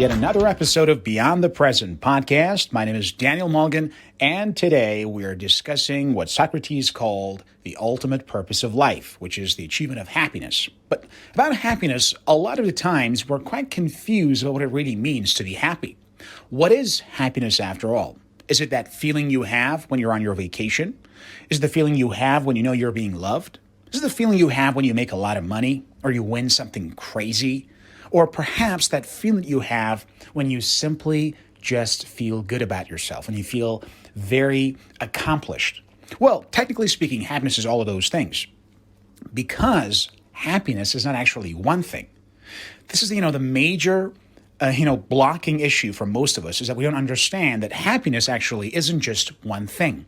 yet another episode of Beyond the Present podcast. My name is Daniel Mulligan, and today we are discussing what Socrates called the ultimate purpose of life, which is the achievement of happiness. But about happiness, a lot of the times we're quite confused about what it really means to be happy. What is happiness after all? Is it that feeling you have when you're on your vacation? Is it the feeling you have when you know you're being loved? Is it the feeling you have when you make a lot of money or you win something crazy? Or perhaps that feeling you have when you simply just feel good about yourself and you feel very accomplished. Well, technically speaking, happiness is all of those things because happiness is not actually one thing. This is, the major, blocking issue for most of us is that we don't understand that happiness actually isn't just one thing.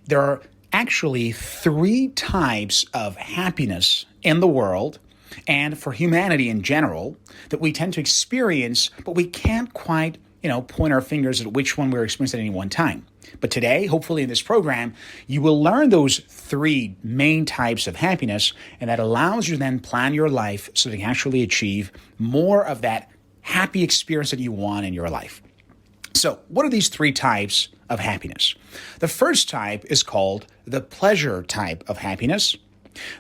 There are actually three types of happiness in the world and for humanity in general that we tend to experience, but we can't quite, point our fingers at which one we're experiencing at any one time. But today, hopefully in this program, you will learn those three main types of happiness, and that allows you to then plan your life so that you can actually achieve more of that happy experience that you want in your life. So, what are these three types of happiness? The first type is called the pleasure type of happiness.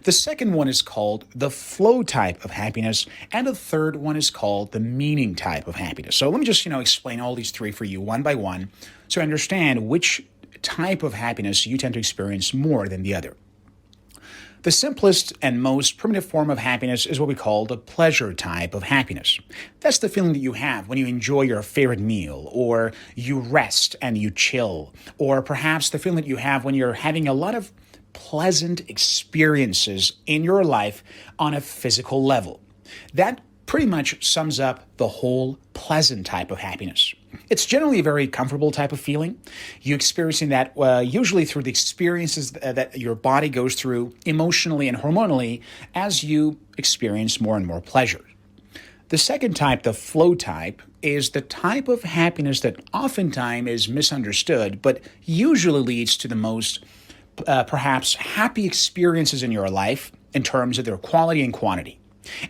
The second one is called the flow type of happiness, and the third one is called the meaning type of happiness. So let me just, explain all these three for you one by one so I understand which type of happiness you tend to experience more than the other. The simplest and most primitive form of happiness is what we call the pleasure type of happiness. That's the feeling that you have when you enjoy your favorite meal, or you rest and you chill, or perhaps the feeling that you have when you're having a lot of pleasant experiences in your life on a physical level. That pretty much sums up the whole pleasant type of happiness. It's generally a very comfortable type of feeling. You're experiencing that usually through the experiences that your body goes through emotionally and hormonally as you experience more and more pleasure. The second type, the flow type, is the type of happiness that oftentimes is misunderstood, but usually leads to the most perhaps happy experiences in your life in terms of their quality and quantity.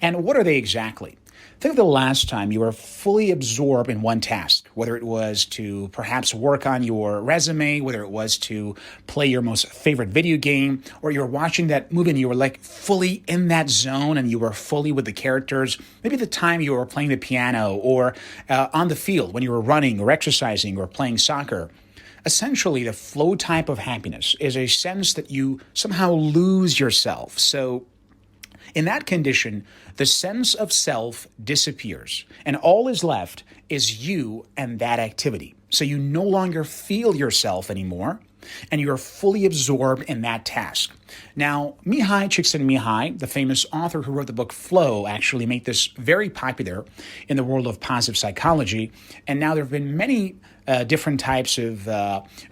And what are they exactly? Think of the last time you were fully absorbed in one task, whether it was to perhaps work on your resume, whether it was to play your most favorite video game, or you were watching that movie and you were like fully in that zone and you were fully with the characters. Maybe the time you were playing the piano or on the field when you were running or exercising or playing soccer. Essentially, the flow type of happiness is a sense that you somehow lose yourself. So in that condition, the sense of self disappears, and all is left is you and that activity. So you no longer feel yourself anymore, and you are fully absorbed in that task. Now, Mihaly Csikszentmihalyi, the famous author who wrote the book Flow, actually made this very popular in the world of positive psychology, and now there have been many different types of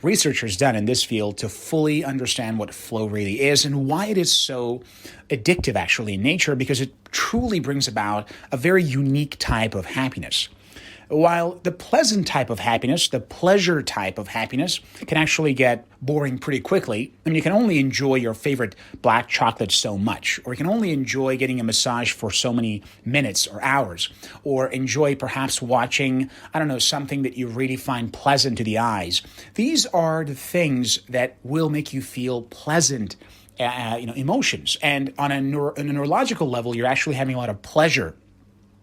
researchers done in this field to fully understand what flow really is and why it is so addictive actually in nature, because it truly brings about a very unique type of happiness. While the pleasant type of happiness, the pleasure type of happiness, can actually get boring pretty quickly. I mean, you can only enjoy your favorite black chocolate so much, or you can only enjoy getting a massage for so many minutes or hours, or enjoy perhaps watching, something that you really find pleasant to the eyes. These are the things that will make you feel pleasant emotions. And on a neurological level, you're actually having a lot of pleasure.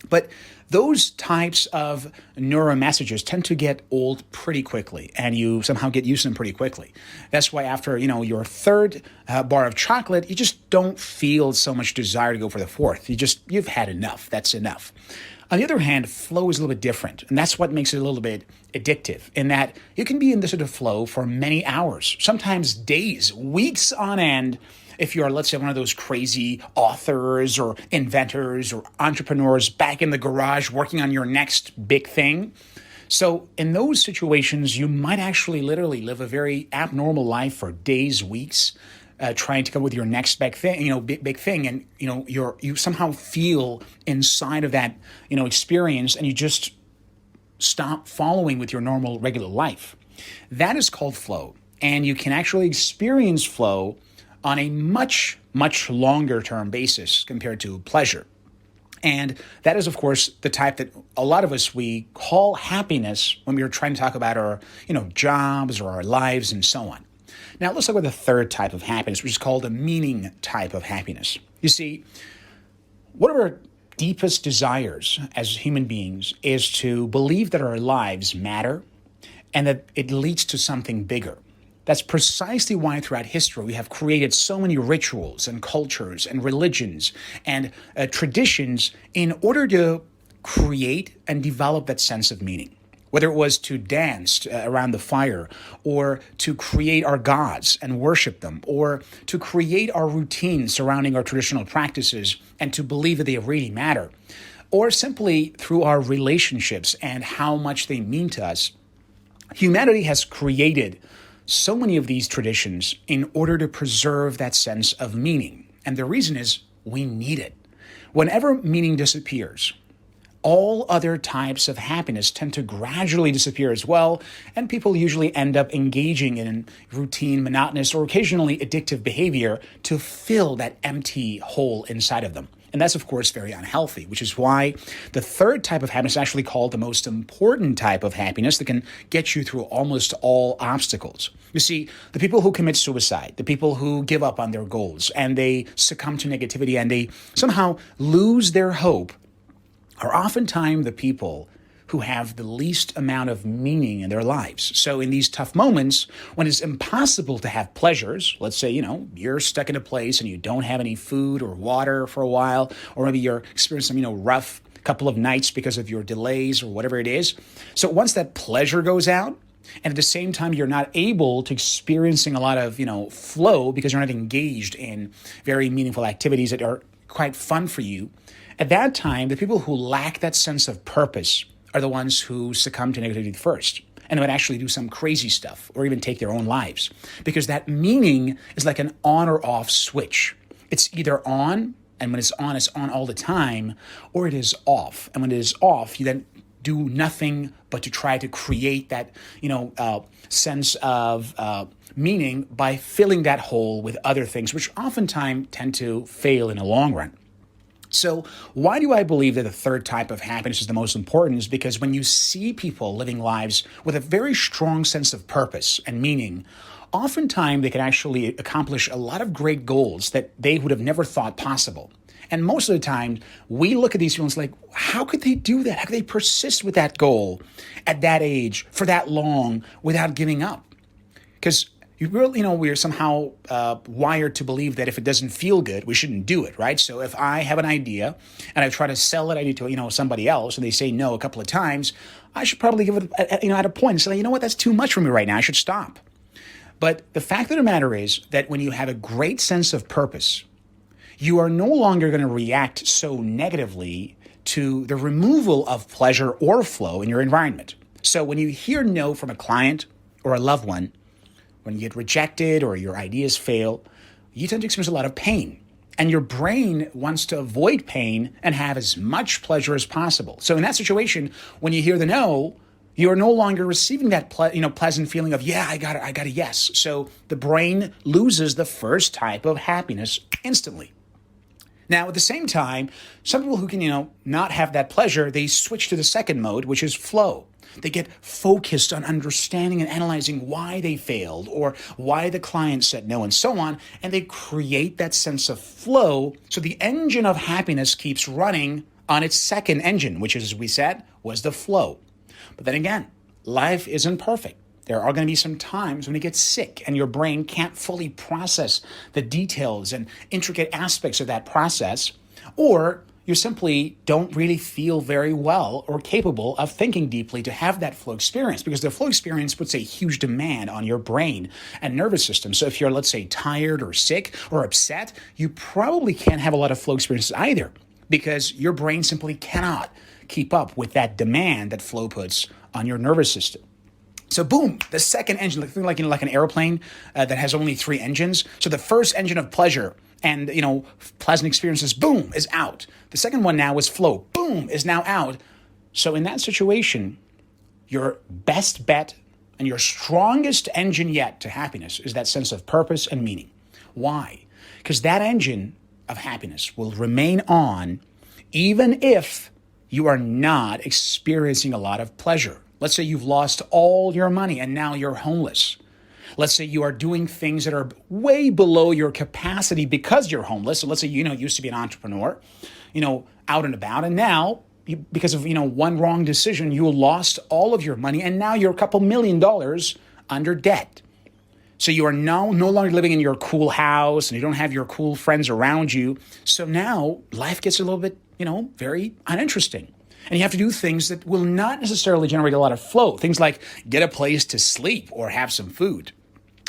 But those types of neuromessages tend to get old pretty quickly, and you somehow get used to them pretty quickly. That's why after, your third bar of chocolate, you just don't feel so much desire to go for the fourth. You've had enough. That's enough. On the other hand, flow is a little bit different, and that's what makes it a little bit addictive, in that you can be in this sort of flow for many hours, sometimes days, weeks on end, if you're, let's say, one of those crazy authors or inventors or entrepreneurs back in the garage working on your next big thing. So in those situations, you might actually literally live a very abnormal life for days, weeks, trying to come up with your next big thing, big thing, and you somehow feel inside of that experience, and you just stop following with your normal regular life. That is called flow, and you can actually experience flow on a much, much longer term basis compared to pleasure. And that is, of course, the type that a lot of us, we call happiness when we are trying to talk about our, jobs or our lives and so on. Now, let's talk about the third type of happiness, which is called a meaning type of happiness. You see, one of our deepest desires as human beings is to believe that our lives matter and that it leads to something bigger. That's precisely why throughout history we have created so many rituals and cultures and religions and traditions in order to create and develop that sense of meaning. Whether it was to dance around the fire, or to create our gods and worship them, or to create our routines surrounding our traditional practices and to believe that they really matter, or simply through our relationships and how much they mean to us, humanity has created so many of these traditions in order to preserve that sense of meaning. And the reason is we need it. Whenever meaning disappears, all other types of happiness tend to gradually disappear as well, and people usually end up engaging in routine, monotonous, or occasionally addictive behavior to fill that empty hole inside of them. And that's, of course, very unhealthy, which is why the third type of happiness is actually called the most important type of happiness that can get you through almost all obstacles. You see, the people who commit suicide, the people who give up on their goals, and they succumb to negativity, and they somehow lose their hope, are oftentimes the people who have the least amount of meaning in their lives. So in these tough moments, when it's impossible to have pleasures, let's say, you're stuck in a place and you don't have any food or water for a while, or maybe you're experiencing some, rough couple of nights because of your delays or whatever it is. So once that pleasure goes out, and at the same time, you're not able to experiencing a lot of, flow because you're not engaged in very meaningful activities that are quite fun for you. At that time, the people who lack that sense of purpose are the ones who succumb to negativity first, and they might actually do some crazy stuff or even take their own lives, because that meaning is like an on or off switch. It's either on, and when it's on all the time, or it is off. And when it is off, you then do nothing but to try to create that, sense of meaning by filling that hole with other things, which oftentimes tend to fail in the long run. So why do I believe that the third type of happiness is the most important? Is because when you see people living lives with a very strong sense of purpose and meaning, oftentimes they can actually accomplish a lot of great goals that they would have never thought possible. And most of the time, we look at these feelings like, how could they do that? How could they persist with that goal at that age for that long without giving up? Because you really, we're somehow wired to believe that if it doesn't feel good, we shouldn't do it, right? So if I have an idea and I try to sell that idea to, somebody else, and they say no a couple of times, I should probably give it, at a point and say, what, that's too much for me right now. I should stop. But the fact of the matter is that when you have a great sense of purpose, you are no longer going to react so negatively to the removal of pleasure or flow in your environment. So when you hear no from a client or a loved one, when you get rejected or your ideas fail, you tend to experience a lot of pain. And your brain wants to avoid pain and have as much pleasure as possible. So in that situation, when you hear the no, you are no longer receiving that pleasant feeling of, I got a yes. So the brain loses the first type of happiness instantly. Now, at the same time, some people who can, not have that pleasure, they switch to the second mode, which is flow. They get focused on understanding and analyzing why they failed or why the client said no and so on, and they create that sense of flow so the engine of happiness keeps running on its second engine, which, as we said, was the flow. But then again, life isn't perfect. There are going to be some times when you get sick and your brain can't fully process the details and intricate aspects of that process, or you simply don't really feel very well or capable of thinking deeply to have that flow experience, because the flow experience puts a huge demand on your brain and nervous system. So if you're, let's say, tired or sick or upset, you probably can't have a lot of flow experiences either, because your brain simply cannot keep up with that demand that flow puts on your nervous system. So boom, the second engine, like an airplane that has only 3 engines. So the first engine of pleasure and, pleasant experiences, boom, is out. The second one now is flow, boom, is now out. So in that situation, your best bet and your strongest engine yet to happiness is that sense of purpose and meaning. Why? Because that engine of happiness will remain on even if you are not experiencing a lot of pleasure. Let's say you've lost all your money and now you're homeless. Let's say you are doing things that are way below your capacity because you're homeless. So let's say, used to be an entrepreneur, out and about, and now because of, one wrong decision, you lost all of your money and now you're a couple $1,000,000 under debt. So you are now no longer living in your cool house and you don't have your cool friends around you. So now life gets a little bit, very uninteresting. And you have to do things that will not necessarily generate a lot of flow. Things like get a place to sleep or have some food.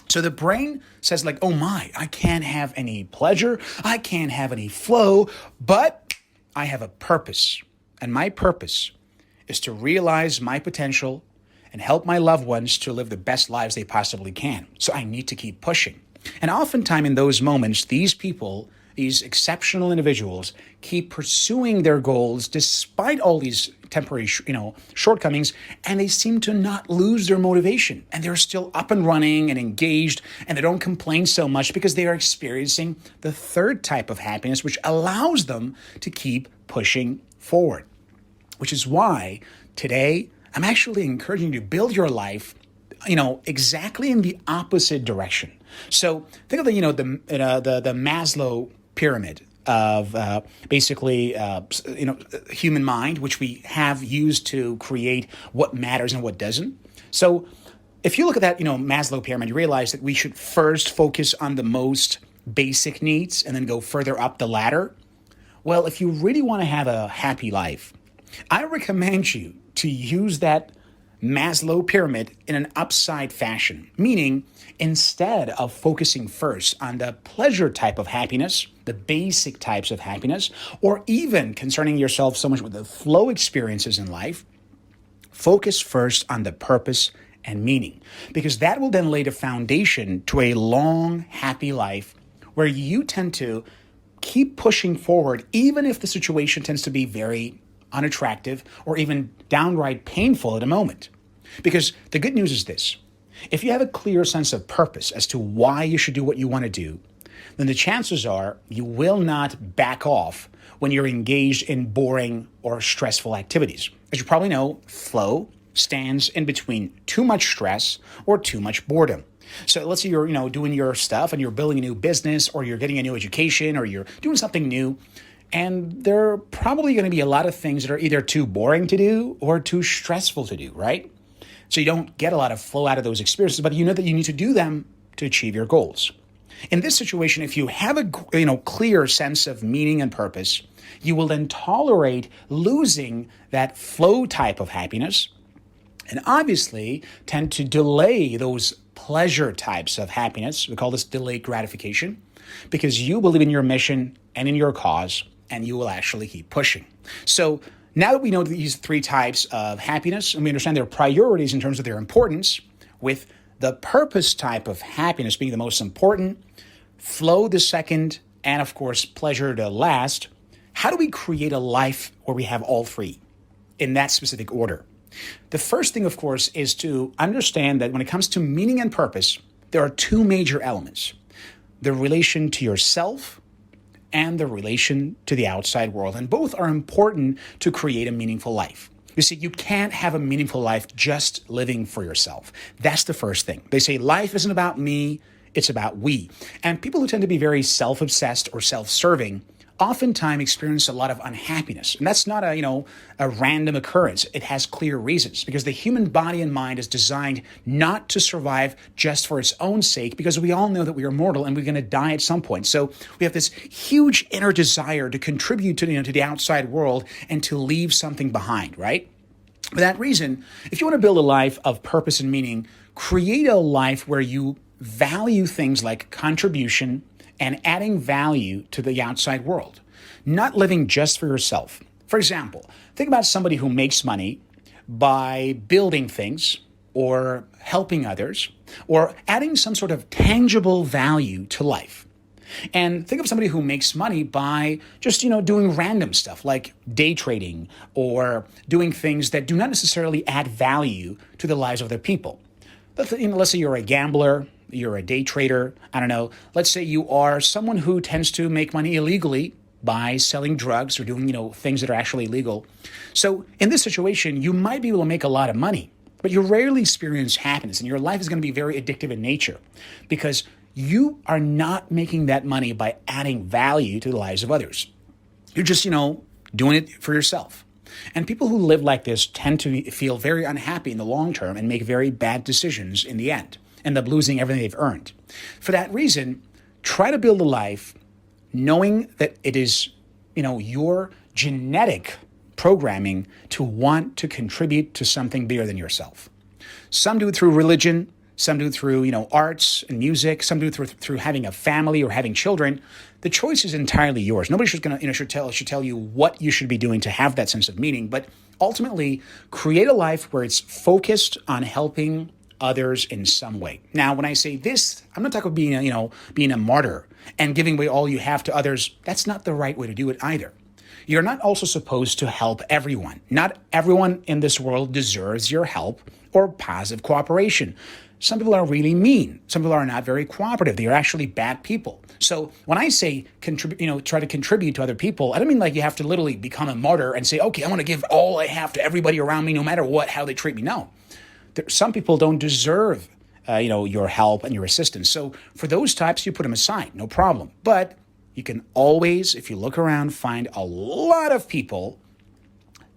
So the brain says like, oh my, I can't have any pleasure. I can't have any flow, but I have a purpose. And my purpose is to realize my potential and help my loved ones to live the best lives they possibly can. So I need to keep pushing. And oftentimes in those moments, these people, these exceptional individuals, keep pursuing their goals despite all these temporary, shortcomings, and they seem to not lose their motivation. And they're still up and running and engaged, and they don't complain so much because they are experiencing the third type of happiness, which allows them to keep pushing forward. Which is why today I'm actually encouraging you to build your life, exactly in the opposite direction. So think of the Maslow pyramid of human mind, which we have used to create what matters and what doesn't. So if you look at that, Maslow pyramid, you realize that we should first focus on the most basic needs and then go further up the ladder. Well, if you really want to have a happy life, I recommend you to use that Maslow pyramid in an upside fashion, meaning instead of focusing first on the pleasure type of happiness, the basic types of happiness, or even concerning yourself so much with the flow experiences in life, focus first on the purpose and meaning, because that will then lay the foundation to a long, happy life where you tend to keep pushing forward, even if the situation tends to be very unattractive or even downright painful at a moment. Because the good news is this: if you have a clear sense of purpose as to why you should do what you want to do, then the chances are you will not back off when you're engaged in boring or stressful activities. As you probably know, flow stands in between too much stress or too much boredom. So let's say you're, doing your stuff and you're building a new business or you're getting a new education or you're doing something new. And there are probably going to be a lot of things that are either too boring to do or too stressful to do, right? So you don't get a lot of flow out of those experiences, but you know that you need to do them to achieve your goals. In this situation, if you have a clear sense of meaning and purpose, you will then tolerate losing that flow type of happiness and obviously tend to delay those pleasure types of happiness. We call this delayed gratification because you believe in your mission and in your cause, and you will actually keep pushing. So now that we know these three types of happiness and we understand their priorities in terms of their importance, with the purpose type of happiness being the most important, flow the second, and of course, pleasure the last, how do we create a life where we have all three in that specific order? The first thing, of course, is to understand that when it comes to meaning and purpose, there are two major elements: the relation to yourself and the relation to the outside world. And both are important to create a meaningful life. You see, you can't have a meaningful life just living for yourself. That's the first thing. They say life isn't about me, it's about we. And people who tend to be very self-obsessed or self-serving oftentimes experience a lot of unhappiness. And that's not a random occurrence. It has clear reasons because the human body and mind is designed not to survive just for its own sake, because we all know that we are mortal and we're going to die at some point. So we have this huge inner desire to contribute to the outside world and to leave something behind, right? For that reason, if you want to build a life of purpose and meaning, create a life where you value things like contribution and adding value to the outside world, not living just for yourself. For example, think about somebody who makes money by building things or helping others or adding some sort of tangible value to life. And think of somebody who makes money by just, doing random stuff like day trading or doing things that do not necessarily add value to the lives of other people. Let's say you're a gambler, you're a day trader, I don't know. Let's say you are someone who tends to make money illegally by selling drugs or doing, things that are actually illegal. So in this situation, you might be able to make a lot of money, but you rarely experience happiness, and your life is going to be very addictive in nature because you are not making that money by adding value to the lives of others. You're just, doing it for yourself. And people who live like this tend to feel very unhappy in the long term and make very bad decisions in the end, end up losing everything they've earned. For that reason, try to build a life knowing that it is, your genetic programming to want to contribute to something bigger than yourself. Some do it through religion, some do it through, arts and music, some do it through having a family or having children. The choice is entirely yours. Nobody should tell you what you should be doing to have that sense of meaning, but ultimately create a life where it's focused on helping others in some way. Now, when I say this, I'm not talking about being a martyr and giving away all you have to others. That's not the right way to do it either. You're not also supposed to help everyone. Not everyone in this world deserves your help or positive cooperation. Some people are really mean. Some people are not very cooperative. They are actually bad people. So when I say try to contribute to other people, I don't mean like you have to literally become a martyr and say, okay, I want to give all I have to everybody around me, no matter how they treat me. No, some people don't deserve, your help and your assistance. So for those types, you put them aside, no problem. But you can always, if you look around, find a lot of people,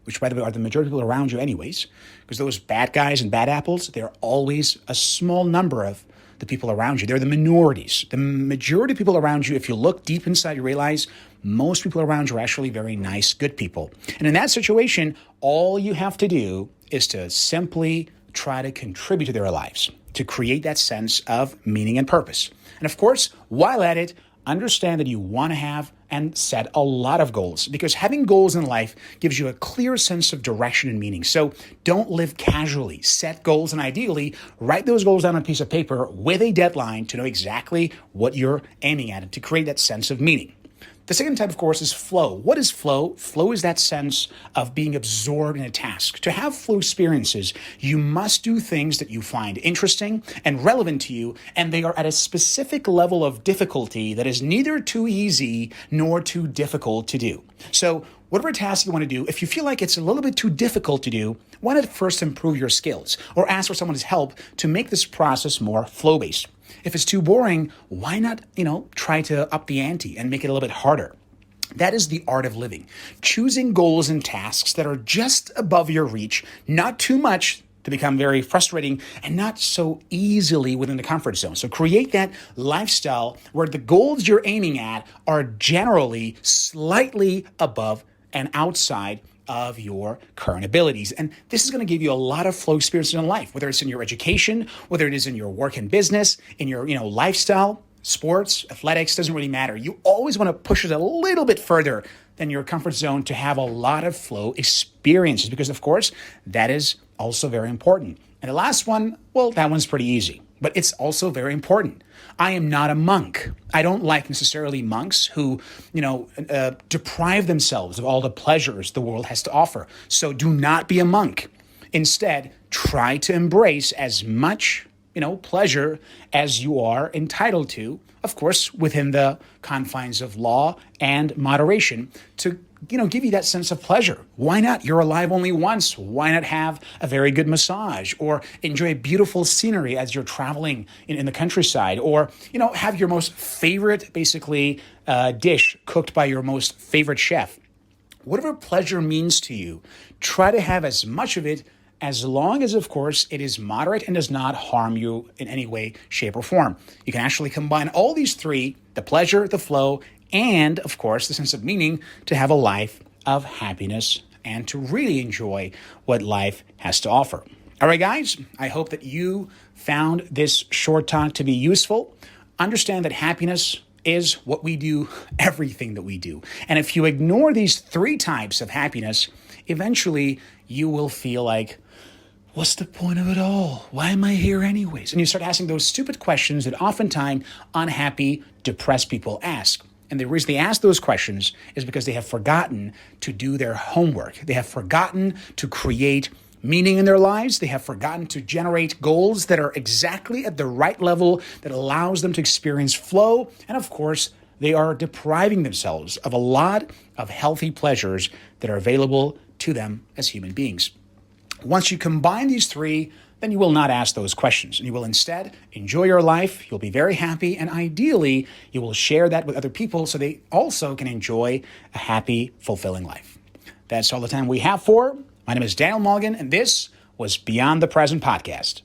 which by the way are the majority of people around you anyways, because those bad guys and bad apples, they're always a small number of the people around you. They're the minorities. The majority of people around you, if you look deep inside, you realize most people around you are actually very nice, good people. And in that situation, all you have to do is to simply try to contribute to their lives, to create that sense of meaning and purpose. And of course, while at it, understand that you want to have and set a lot of goals, because having goals in life gives you a clear sense of direction and meaning. So don't live casually. Set goals and ideally write those goals down on a piece of paper with a deadline to know exactly what you're aiming at and to create that sense of meaning. The second type, of course, is flow. What is flow? Flow is that sense of being absorbed in a task. To have flow experiences, you must do things that you find interesting and relevant to you, and they are at a specific level of difficulty that is neither too easy nor too difficult to do. So whatever task you want to do, if you feel like it's a little bit too difficult to do, why not first improve your skills or ask for someone's help to make this process more flow-based? If it's too boring, why not, try to up the ante and make it a little bit harder? That is the art of living. Choosing goals and tasks that are just above your reach, not too much to become very frustrating, and not so easily within the comfort zone. So create that lifestyle where the goals you're aiming at are generally slightly above and outside of your current abilities. And this is going to give you a lot of flow experiences in life, whether it's in your education, whether it is in your work and business, in your, lifestyle, sports, athletics, doesn't really matter. You always want to push it a little bit further than your comfort zone to have a lot of flow experiences, because of course, that is also very important. And the last one, well, that one's pretty easy, but it's also very important. I am not a monk. I don't like necessarily monks who, deprive themselves of all the pleasures the world has to offer. So do not be a monk. Instead, try to embrace as much, pleasure as you are entitled to, of course, within the confines of law and moderation to, give you that sense of pleasure. Why not? You're alive only once. Why not have a very good massage or enjoy beautiful scenery as you're traveling in the countryside, or, have your most favorite, dish cooked by your most favorite chef. Whatever pleasure means to you, try to have as much of it as long as, of course, it is moderate and does not harm you in any way, shape, or form. You can actually combine all these three, the pleasure, the flow, and, of course, the sense of meaning, to have a life of happiness and to really enjoy what life has to offer. All right, guys, I hope that you found this short talk to be useful. Understand that happiness is what we do, everything that we do. And if you ignore these three types of happiness, eventually you will feel like, what's the point of it all? Why am I here anyways? And you start asking those stupid questions that oftentimes unhappy, depressed people ask. And the reason they ask those questions is because they have forgotten to do their homework. They have forgotten to create meaning in their lives. They have forgotten to generate goals that are exactly at the right level that allows them to experience flow and, of course, they are depriving themselves of a lot of healthy pleasures that are available to them as human beings. Once you combine these three, then you will not ask those questions. And you will instead enjoy your life, you'll be very happy, and ideally, you will share that with other people so they also can enjoy a happy, fulfilling life. That's all the time we have for. My name is Daniel Mulligan, and this was Beyond the Present Podcast.